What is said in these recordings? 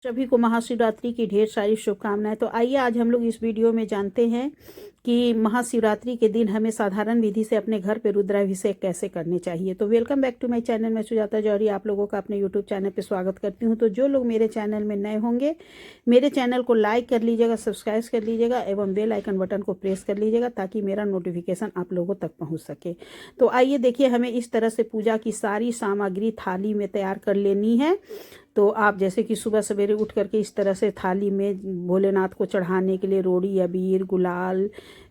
सभी को महाशिवरात्रि की ढेर सारी शुभकामनाएं। तो आइए आज हम लोग इस वीडियो में जानते हैं कि महाशिवरात्रि के दिन हमें साधारण विधि से अपने घर पे रुद्राभिषेक कैसे करने चाहिए। तो welcome back to my channel. मैं सुजाता जौहरी आप लोगों का अपने यूट्यूब चैनल पे स्वागत करती हूं। तो जो लोग मेरे चैनल में नए होंगे मेरे चैनल को लाइक कर लीजिएगा, सब्सक्राइब कर लीजिएगा एवं बेल आइकन बटन को प्रेस कर लीजिएगा ताकि मेरा नोटिफिकेशन आप लोगों तक पहुँच सके। तो आइए देखिए, हमें इस तरह से पूजा की सारी सामग्री थाली में तैयार कर लेनी है। तो आप जैसे कि सुबह सवेरे उठ करके इस तरह से थाली में भोलेनाथ को चढ़ाने के लिए रोड़ी, अबीर, गुलाल,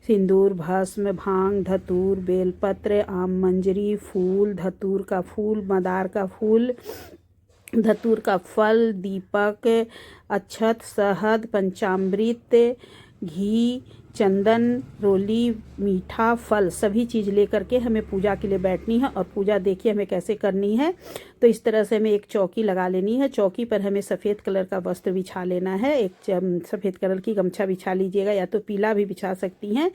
सिंदूर, भस्म, भांग, धतूर, बेलपत्र, आम मंजरी, फूल, धतूर का फूल, मदार का फूल, धतूर का फल, दीपक, अक्षत, शहद, पंचामृत, घी, चंदन, रोली, मीठा फल सभी चीज़ लेकर के हमें पूजा के लिए बैठनी है। और पूजा देखिए हमें कैसे करनी है। तो इस तरह से हमें एक चौकी लगा लेनी है। चौकी पर हमें सफ़ेद कलर का वस्त्र बिछा लेना है। एक सफ़ेद कलर की गमछा बिछा लीजिएगा, या तो पीला भी बिछा सकती हैं।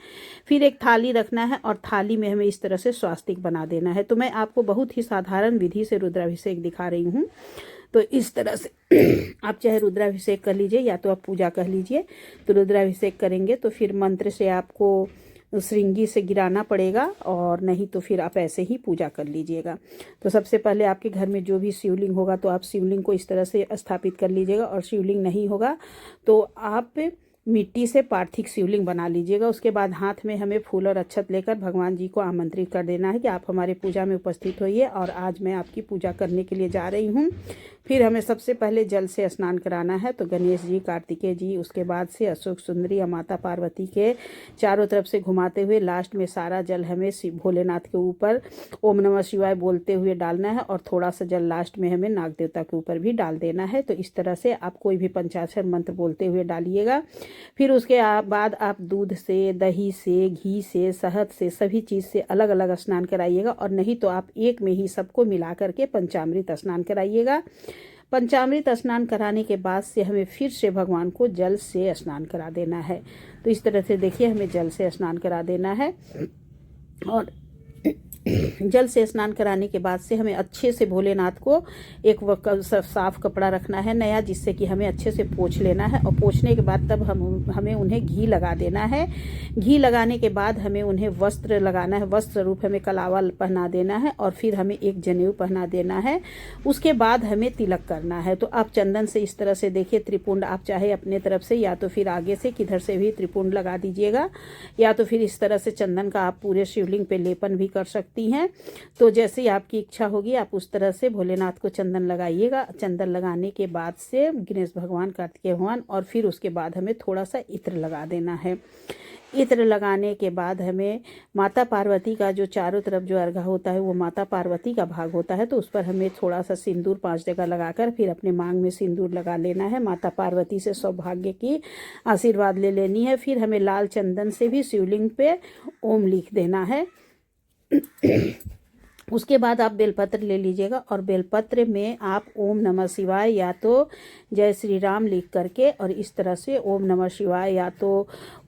फिर एक थाली रखना है और थाली में हमें इस तरह से स्वास्तिक बना देना है। तो मैं आपको बहुत ही साधारण विधि से रुद्राभिषेक दिखा रही हूँ। तो इस तरह से आप चाहे रुद्राभिषेक कर लीजिए या तो आप पूजा कर लीजिए। तो रुद्राभिषेक करेंगे तो फिर मंत्र से आपको श्रृंगी से गिराना पड़ेगा, और नहीं तो फिर आप ऐसे ही पूजा कर लीजिएगा। तो सबसे पहले आपके घर में जो भी शिवलिंग होगा तो आप शिवलिंग को इस तरह से स्थापित कर लीजिएगा, और शिवलिंग नहीं होगा तो आप मिट्टी से पार्थिव शिवलिंग बना लीजिएगा। उसके बाद हाथ में हमें फूल और अक्षत लेकर भगवान जी को आमंत्रित कर देना है कि आप हमारे पूजा में उपस्थित होइए और आज मैं आपकी पूजा करने के लिए जा रही हूँ। फिर हमें सबसे पहले जल से स्नान कराना है। तो गणेश जी, कार्तिकेय जी, उसके बाद से अशोक सुंदरी और माता पार्वती के चारों तरफ से घुमाते हुए लास्ट में सारा जल हमें भोलेनाथ के ऊपर ओम नमः शिवाय बोलते हुए डालना है, और थोड़ा सा जल लास्ट में हमें नाग देवता के ऊपर भी डाल देना है। तो इस तरह से आप कोई भी पंचाक्षर मंत्र बोलते हुए डालिएगा। फिर उसके बाद आप दूध से, दही से, घी से, शहद से सभी चीज़ से अलग अलग स्नान कराइएगा, और नहीं तो आप एक में ही सबको मिला करके पंचामृत स्नान कराइएगा। पंचामृत स्नान कराने के बाद से हमें फिर से भगवान को जल से स्नान करा देना है। तो इस तरह से देखिए हमें जल से स्नान करा देना है, और जल से स्नान कराने के बाद से हमें अच्छे से भोलेनाथ को एक साफ कपड़ा रखना है नया, जिससे कि हमें अच्छे से पोंछ लेना है। और पोंछने के बाद तब हमें उन्हें घी लगा देना है। घी लगाने के बाद हमें उन्हें वस्त्र लगाना है। वस्त्र रूप हमें कलावा पहना देना है, और फिर हमें एक जनेऊ पहना देना है। उसके बाद हमें तिलक करना है। तो आप चंदन से इस तरह से देखिए त्रिपुंड, आप चाहे अपने तरफ से या तो फिर आगे से किधर से भी त्रिपुंड लगा दीजिएगा, या तो फिर इस तरह से चंदन का आप पूरे शिवलिंग पे लेपन भी कर सकती हैं। तो जैसे ही आपकी इच्छा होगी आप उस तरह से भोलेनाथ को चंदन लगाइएगा। चंदन लगाने के बाद से गणेश भगवान, कार्तिकेय भगवान, और फिर उसके बाद हमें थोड़ा सा इत्र लगा देना है। इत्र लगाने के बाद हमें माता पार्वती का जो चारों तरफ जो अर्घा होता है वो माता पार्वती का भाग होता है। तो उस पर हमें थोड़ा सा सिंदूर 5 जगह लगाकर फिर अपने मांग में सिंदूर लगा लेना है। माता पार्वती से सौभाग्य की आशीर्वाद ले लेनी है। फिर हमें लाल चंदन से भी शिवलिंग पे ओम लिख देना है। उसके बाद आप बेलपत्र ले लीजिएगा, और बेलपत्र में आप ओम नमः शिवाय या तो जय श्री राम लिख करके और इस तरह से ओम नमः शिवाय या तो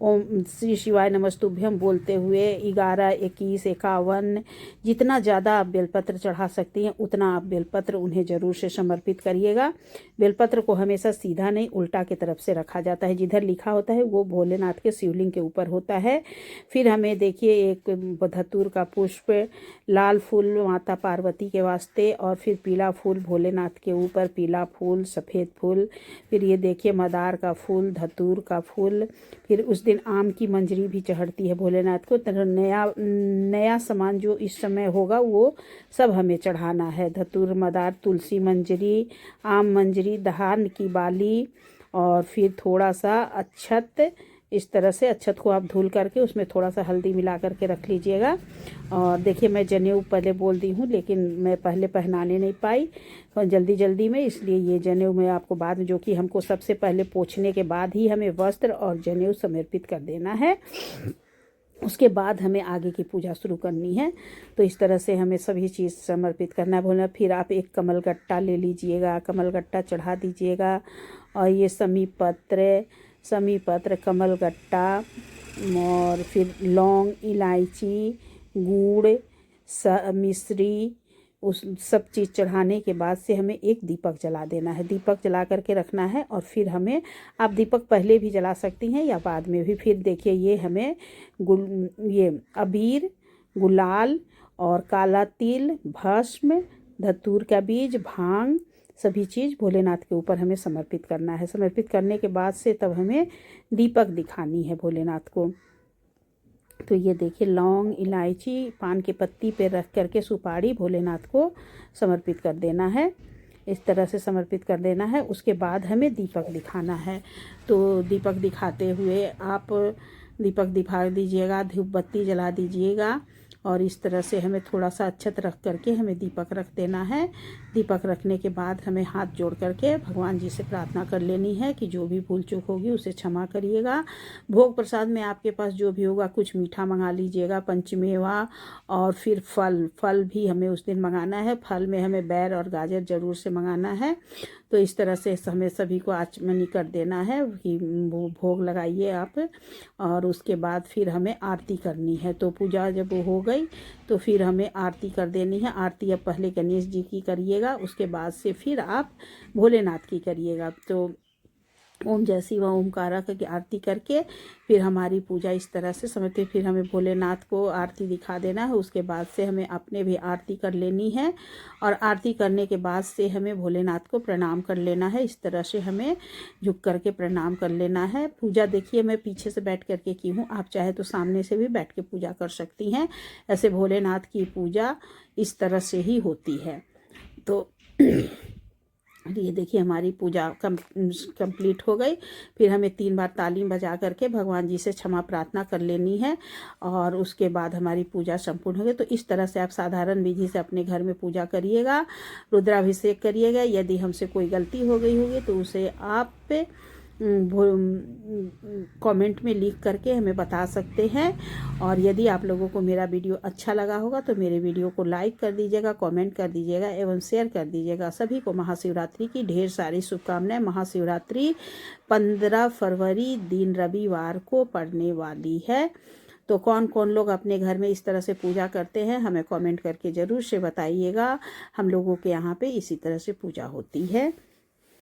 ओम श्री शिवाय नमस्तुभ्यम बोलते हुए 11, 21, 51 जितना ज़्यादा आप बेलपत्र चढ़ा सकती हैं उतना आप बेलपत्र उन्हें ज़रूर से समर्पित करिएगा। बेलपत्र को हमेशा सीधा नहीं उल्टा की तरफ से रखा जाता है। जिधर लिखा होता है वो भोलेनाथ के शिवलिंग के ऊपर होता है। फिर हमें देखिए एक धतूर का पुष्प, लाल फूल माता पार्वती के वास्ते, और फिर पीला फूल भोलेनाथ के ऊपर, पीला फूल, सफ़ेद फूल, फिर ये देखिए मदार का फूल, धतूर का फूल। फिर उस दिन आम की मंजरी भी चढ़ती है भोलेनाथ को। तो नया सामान जो इस समय होगा वो सब हमें चढ़ाना है। धतूर, मदार, तुलसी मंजरी, आम मंजरी, धान की बाली, और फिर थोड़ा सा अक्षत। इस तरह से अक्षत को आप धुल करके उसमें थोड़ा सा हल्दी मिला करके रख लीजिएगा। और देखिए मैं जनेऊ पहले बोल दी हूँ, लेकिन मैं पहले पहनाने नहीं पाई जल्दी जल्दी में, इसलिए ये जनेऊ मैं आपको बाद में, जो कि हमको सबसे पहले पोंछने के बाद ही हमें वस्त्र और जनेऊ समर्पित कर देना है। उसके बाद हमें आगे की पूजा शुरू करनी है। तो इस तरह से हमें सभी चीज़ समर्पित करना है भोलेनाथ। फिर आप एक कमल गट्टा ले लीजिएगा, कमल गट्टा चढ़ा दीजिएगा, और ये समी पत्र, कमल गट्टा, और फिर लौंग, इलायची, गुड़, मिश्री, उस सब चीज़ चढ़ाने के बाद से हमें एक दीपक जला देना है। दीपक जला करके रखना है और फिर हमें, आप दीपक पहले भी जला सकती हैं या बाद में भी। फिर देखिए ये हमें ये अबीर, गुलाल और काला तिल, भस्म, धतूर का बीज, भांग, सभी चीज़ भोलेनाथ के ऊपर हमें समर्पित करना है। समर्पित करने के बाद से तब हमें दीपक दिखानी है भोलेनाथ को। तो ये देखिए लौंग, इलायची, पान की पत्ती पे रख करके सुपारी भोलेनाथ को समर्पित कर देना है। इस तरह से समर्पित कर देना है। उसके बाद हमें दीपक दिखाना है। तो दीपक दिखाते हुए आप दीपक दिखा दीजिएगा, धूप बत्ती जला दीजिएगा और इस तरह से हमें थोड़ा सा अक्षत रख करके हमें दीपक रख देना है। दीपक रखने के बाद हमें हाथ जोड़ करके भगवान जी से प्रार्थना कर लेनी है कि जो भी भूल चूक होगी उसे क्षमा करिएगा। भोग प्रसाद में आपके पास जो भी होगा, कुछ मीठा मंगा लीजिएगा, पंचमेवा, और फिर फल भी हमें उस दिन मंगाना है। फल में हमें बैर और गाजर ज़रूर से मंगाना है। तो इस तरह से हमें सभी को आचमनी कर देना है कि भोग लगाइए आप। और उसके बाद फिर हमें आरती करनी है। तो पूजा जब हो गई तो फिर हमें आरती कर देनी है। आरती अब पहले गणेश जी की करिएगा, उसके बाद से फिर आप भोलेनाथ की करिएगा। तो ओम जय शिव ओमकारा की आरती करके फिर हमारी पूजा इस तरह से समझते। फिर हमें भोलेनाथ को आरती दिखा देना है। उसके बाद से हमें अपने भी आरती कर लेनी है और आरती करने के बाद से हमें भोलेनाथ को प्रणाम कर लेना है। इस तरह से हमें झुक करके प्रणाम कर लेना है। पूजा देखिए मैं पीछे से बैठ करके की हूँ, आप चाहे तो सामने से भी बैठ के पूजा कर सकती हैं। ऐसे भोलेनाथ की पूजा इस तरह से ही होती है। तो ये देखिए हमारी पूजा कंप्लीट हो गई। फिर हमें 3 बार ताली बजा करके भगवान जी से क्षमा प्रार्थना कर लेनी है और उसके बाद हमारी पूजा संपूर्ण हो गई। तो इस तरह से आप साधारण विधि से अपने घर में पूजा करिएगा, रुद्राभिषेक करिएगा। यदि हमसे कोई गलती हो गई होगी तो उसे आप कमेंट में लिख करके हमें बता सकते हैं। और यदि आप लोगों को मेरा वीडियो अच्छा लगा होगा तो मेरे वीडियो को लाइक कर दीजिएगा, कमेंट कर दीजिएगा एवं शेयर कर दीजिएगा। सभी को महाशिवरात्रि की ढेर सारी शुभकामनाएं। महाशिवरात्रि 15 फरवरी दिन रविवार को पड़ने वाली है। तो कौन कौन लोग अपने घर में इस तरह से पूजा करते हैं हमें कमेंट करके ज़रूर से बताइएगा। हम लोगों के यहाँ पे इसी तरह से पूजा होती है।